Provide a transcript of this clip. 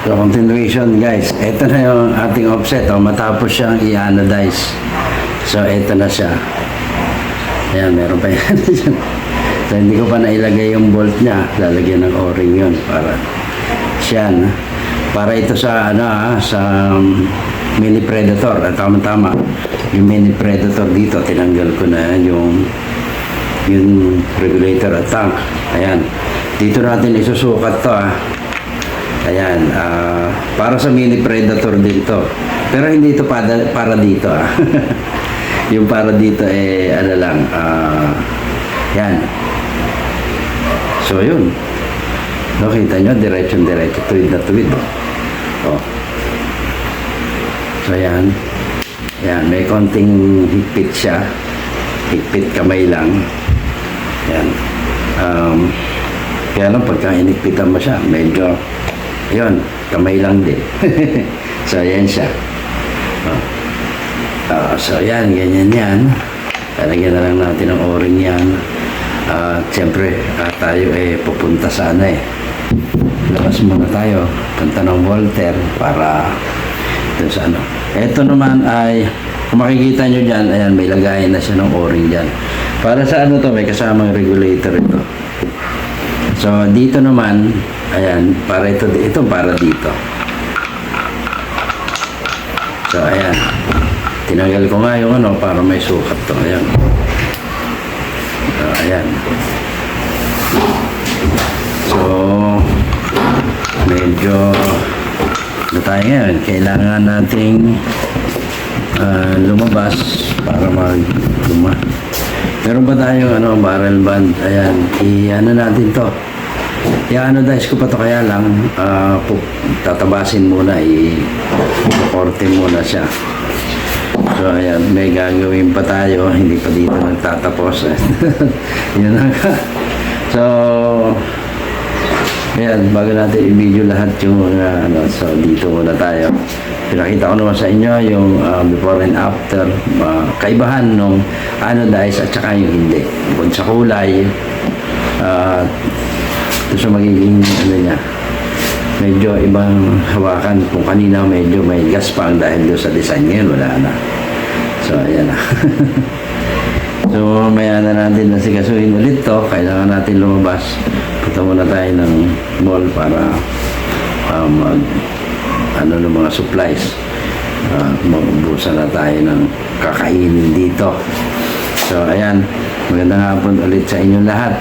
So, continuation guys. Ito na yung ating offset. Oh. Matapos siyang i-anodize. So, ito na siya. Ayan, meron pa yan. So, hindi ko pa nailagay yung bolt niya. Lalagyan ng o-ring yun para siyan. Para ito sa, sa Mini Predator. At tama-tama, yung Mini Predator dito, tinanggal ko na yung regulator at tank. Ayan. Dito natin isusukat to Ayan, para sa Mini Predator dito. Pero hindi ito para dito Yung para dito ano lang, yan. So yun. Nakita nyo, diretso-diretso, tuwid na tuwid. Oh. So yan. Yan, may konting higpit siya. Higpit kamay lang. Yan. Kaya lang pagka inigpitan mo siya, medyo yun, kamay lang din. So, yan siya. So, yan, ganyan yan. Talagyan na lang natin ang o-ring yan. Siyempre, tayo pupunta sana labas muna tayo. Punta ng Volter para dun sa ano. Ito naman ay, kung makikita nyo dyan, ayan, may lagayan na siya ng o-ring dyan. Para sa ano to, may kasamang regulator ito. So, dito naman, ayan, para ito para dito. So, ayan. Tinanggal ko nga yung para may sukat to. Ayan. So, ayan. So, medyo tayo ngayon. Kailangan nating lumabas para meron ba tayong barrel band? Ayan. I-ano natin to. I-anodize ko pa to, kaya lang tatabasin muna, i-korte muna siya. So ayan, may gagawin pa tayo, hindi pa dito nagtatapos. Yun na. So ayan, bago natin i-video lahat yung mga so dito muna tayo. Pinakita ko naman sa inyo yung before and after, kaibahan nung anodize at saka yung hindi. Bukod sa kulay, ito sa magiging niya, medyo ibang hawakan. Kung kanina medyo may gaspang dahil doon sa design, ngayon wala na. So ayan na. So maya na natin nasikasuhin ulit to. Kailangan natin lumabas. Punta muna tayo ng mall para ng mga supplies. Mabubusan na tayo ng kakainin dito. So ayan, magandang hapon ulit sa inyong lahat.